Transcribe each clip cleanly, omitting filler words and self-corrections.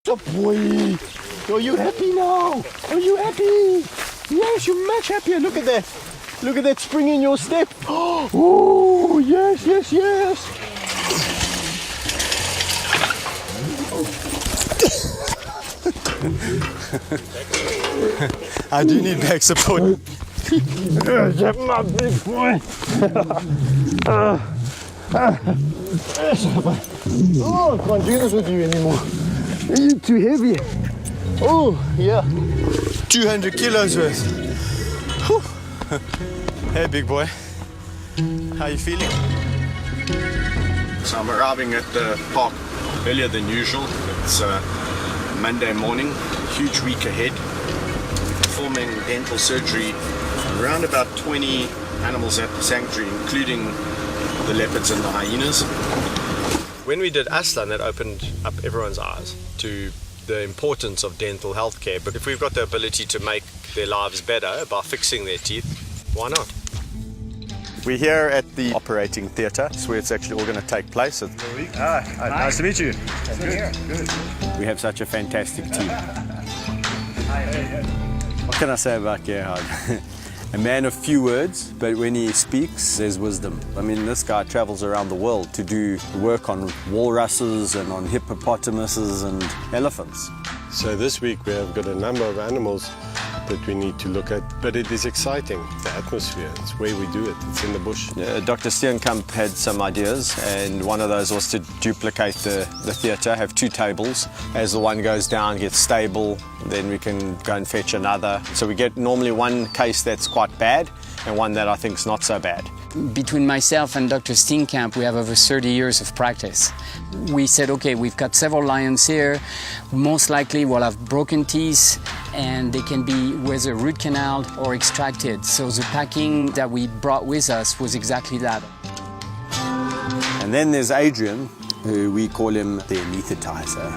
Good boy. Are you happy now? Are you happy? Yes, you're much happier. Look at that. Look at that spring in your step. Oh, yes, yes, yes. I do need back support. That's my big boy. Oh, I can't do this with you anymore. You're too heavy. Oh, yeah. 200 kilos worth. Whew. Hey, big boy. How you feeling? So I'm arriving at the park earlier than usual. It's Monday morning, huge week ahead. Performing dental surgery around about 20 animals at the sanctuary, including the leopards and the hyenas. When we did Aslan, that opened up everyone's eyes to the importance of dental health care. But if we've got the ability to make their lives better by fixing their teeth, why not? We're here at the operating theatre. It's where it's actually all going to take place. Nice to meet you. Good. We have such a fantastic team. What can I say about Gerhard? A man of few words, but when he speaks, there's wisdom. I mean, this guy travels around the world to do work on walruses and on hippopotamuses and elephants. So this week we have got a number of animals that we need to look at, but it is exciting, the atmosphere, it's the way we do it, it's in the bush. Dr. Steenkamp had some ideas, and one of those was to duplicate the theatre, have two tables. As the one goes down, gets stable, then we can go and fetch another. So we get normally one case that's quite bad and one that I think is not so bad. Between myself and Dr. Steenkamp, we have over 30 years of practice. We said, okay, we've got several lions here. Most likely we'll have broken teeth and they can be whether root canal or extracted. So the packing that we brought with us was exactly that. And then there's Adrian, who we call him the anaesthetizer.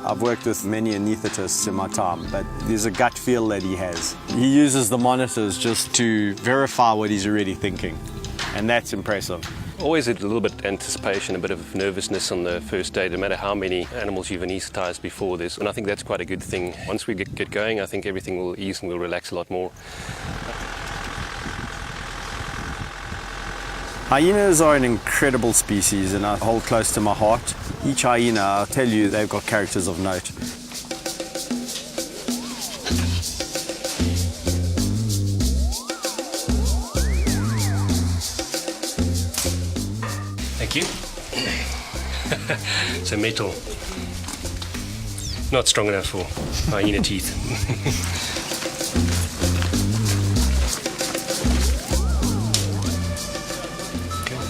I've worked with many anaesthetists in my time, but there's a gut feel that he has. He uses the monitors just to verify what he's already thinking, and that's impressive. Always a little bit of anticipation, a bit of nervousness on the first day, no matter how many animals you've anaesthetized before this, and I think that's quite a good thing. Once we get going, I think everything will ease and we'll relax a lot more. Hyenas are an incredible species and I hold close to my heart. Each hyena, I'll tell you, they've got characters of note. Thank you. It's a metal. Not strong enough for hyena teeth.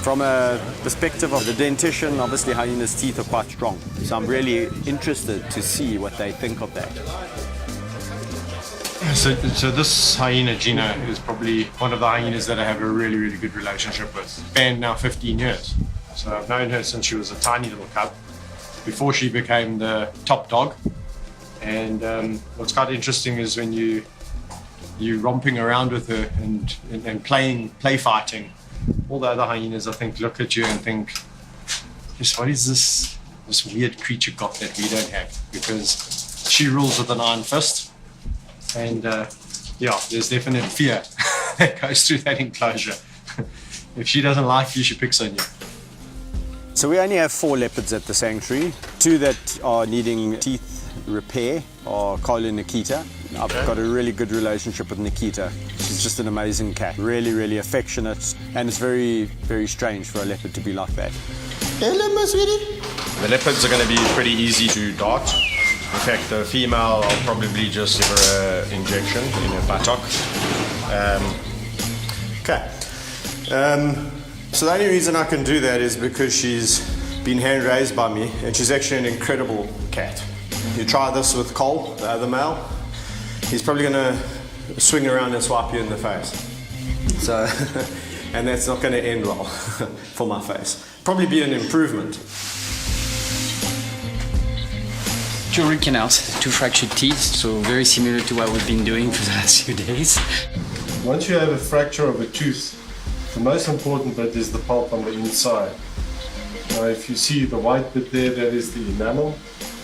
From a perspective of the dentition, obviously hyenas' teeth are quite strong. So I'm really interested to see what they think of that. So this hyena, Gina, is probably one of the hyenas that I have a really, really good relationship with. Spanned now 15 years. So I've known her since she was a tiny little cub, before she became the top dog. And what's quite interesting is when you're romping around with her and play fighting, all the other hyenas, I think, look at you and think, yes, what is this weird creature got that we don't have? Because she rules with an iron fist. And yeah, there's definite fear that goes through that enclosure. If she doesn't like you, she picks on you. So we only have 4 leopards at the sanctuary. 2 that are needing teeth repair are Carl and Nikita. I've got a really good relationship with Nikita. She's just an amazing cat. Really, really affectionate. And it's very, very strange for a leopard to be like that. Hello, my sweetie. The leopards are going to be pretty easy to dart. In fact, the female, I'll probably just give her an injection in her buttock. So the only reason I can do that is because she's been hand raised by me, and she's actually an incredible cat. You try this with Cole, the other male, he's probably going to swing around and swipe you in the face. So, and that's not going to end well for my face. Probably be an improvement. 2 root canals, 2 fractured teeth, so very similar to what we've been doing for the last few days. Once you have a fracture of a tooth, the most important bit is the pulp on the inside. Now if you see the white bit there, that is the enamel,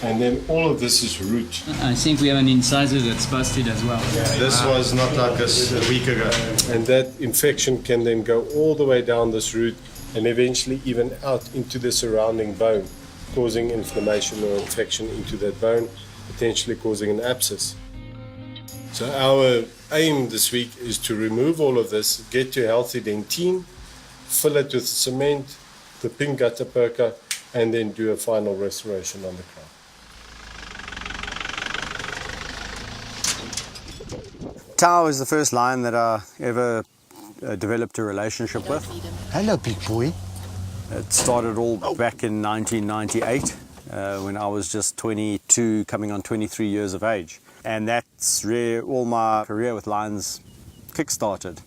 And then all of this is root. I think we have an incisor that's busted as well. This was not like this a week ago. And that infection can then go all the way down this root and eventually even out into the surrounding bone, causing inflammation or infection into that bone, potentially causing an abscess. So our aim this week is to remove all of this, get to a healthy dentine, fill it with cement, the pink gutta perca, and then do a final restoration on the crown. Tao is the first lion that I ever developed a relationship with. Hello, big boy. It started all back in 1998 when I was just 22, coming on 23 years of age. And that's where all my career with lions kick-started.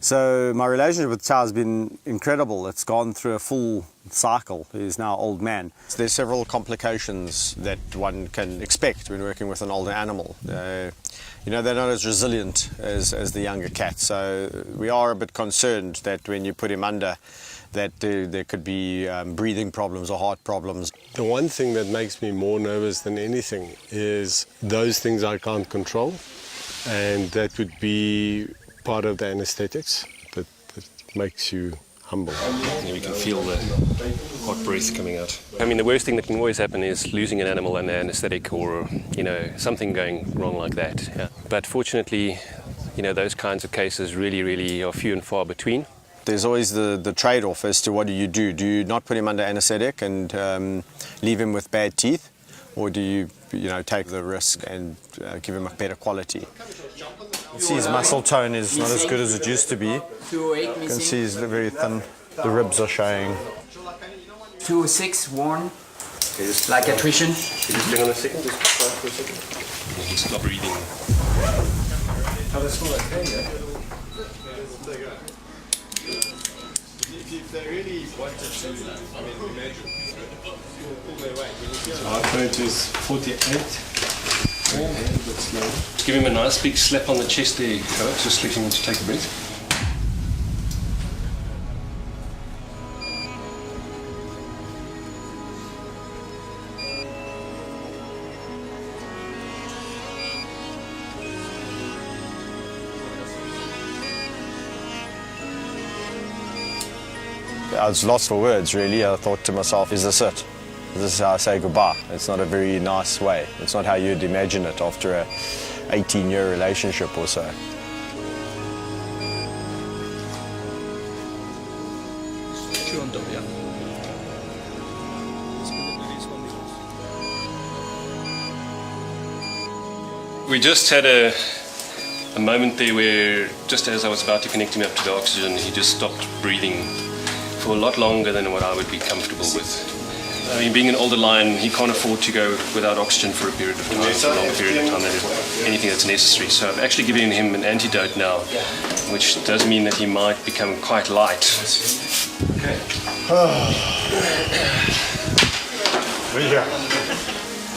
So my relationship with Tao has been incredible. It's gone through a full cycle. He's now an old man. So there's several complications that one can expect when working with an older animal. You know, they're not as resilient as the younger cats. So we are a bit concerned that when you put him under, that there could be breathing problems or heart problems. The one thing that makes me more nervous than anything is those things I can't control, and that would be part of the anesthetics that makes you humble. And you can feel the hot breath coming out. I mean, the worst thing that can always happen is losing an animal under anesthetic or, you know, something going wrong like that. Yeah. But fortunately, you know, those kinds of cases really are few and far between. There's always the trade-off as to what do you do? Do you not put him under anesthetic and leave him with bad teeth? Or do you take the risk and give him a better quality? You see his muscle tone is not as good as it used to be. 208 You can missing. see he's very thin. The ribs are showing. 206 worn. Like attrition. Can you just hang on a second? Just quiet for a second. Stop breathing. If they really wanted to, imagine, pull their weight. Our point is 48. Give him a nice big slap on the chest there, Alex. Just let him to take a breath. I was lost for words, really. I thought to myself, is this it? This is how I say goodbye. It's not a very nice way. It's not how you'd imagine it after a 18-year relationship or so. We just had a moment there where, just as I was about to connect him up to the oxygen, he just stopped breathing for a lot longer than what I would be comfortable with. I mean, being an older lion, he can't afford to go without oxygen for a period of time, for a long period of time, that is anything that's necessary. So I've actually given him an antidote now, which does mean that he might become quite light. Okay.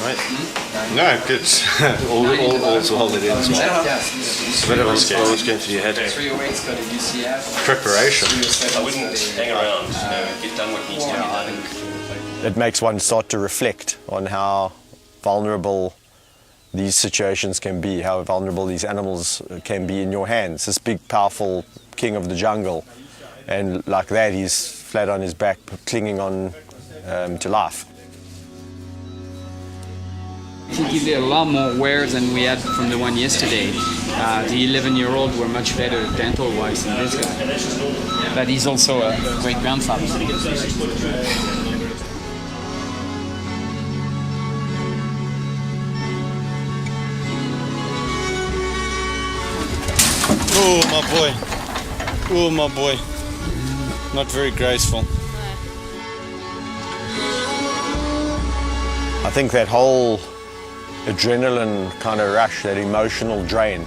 Right. No, good. all to hold it in. It's a bit of a scare. What's going through your head? Preparation. I wouldn't hang around, get done what needs to be done. It makes one start to reflect on how vulnerable these situations can be, how vulnerable these animals can be in your hands. This big, powerful king of the jungle, and like that, he's flat on his back, clinging on to life. I think he did a lot more wear than we had from the one yesterday. The 11-year-old were much better dental-wise than this guy. But he's also a great grandfather. Oh, my boy. Oh, my boy. Not very graceful. I think that whole adrenaline kind of rush, that emotional drain,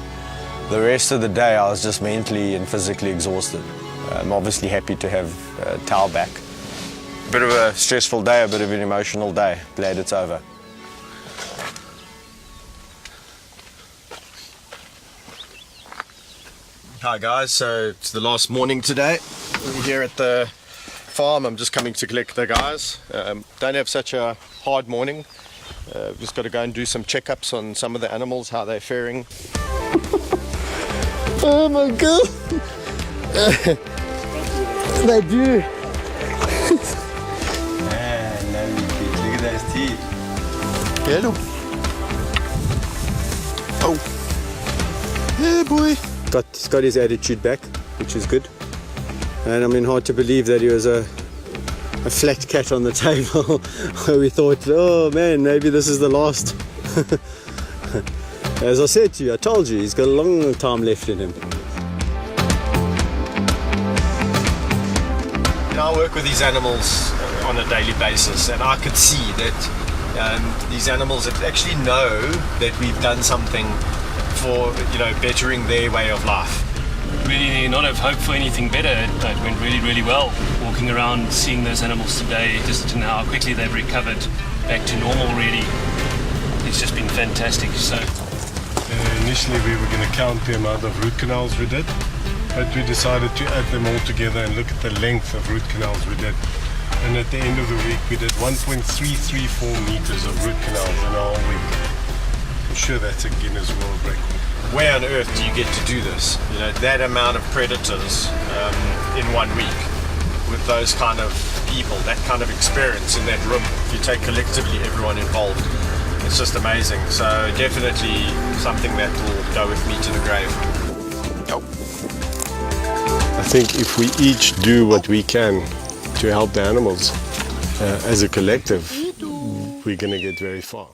the rest of the day I was just mentally and physically exhausted. I'm obviously happy to have Tao back. A bit of a stressful day, a bit of an emotional day. Glad it's over. Hi guys, so it's the last morning today. We're here at the farm. I'm just coming to collect the guys. Don't have such a hard morning. We've just got to go and do some checkups on some of the animals, how they're faring. Oh my god! They do. Look at those teeth. Yeah, look. Oh. Yeah, boy. He's got his attitude back, which is good. And I mean, hard to believe that he was a flat cat on the table where we thought, oh man, maybe this is the last. As I said to you, I told you, he's got a long time left in him. You know, I work with these animals on a daily basis, and I could see that these animals actually know that we've done something for, you know, bettering their way of life. Really not have hope for anything better. It went really, really well. Walking around, seeing those animals today, just to know how quickly they've recovered back to normal, really. It's just been fantastic. So Initially we were going to count the amount of root canals we did, but we decided to add them all together and look at the length of root canals we did. And at the end of the week we did 1.334 meters of root canals in a whole week. I'm sure that's a Guinness World Record. Where on earth do you get to do this? You know, that amount of predators in 1 week with those kind of people, that kind of experience in that room. If you take collectively everyone involved, it's just amazing. So definitely something that will go with me to the grave. I think if we each do what we can to help the animals as a collective, we're going to get very far.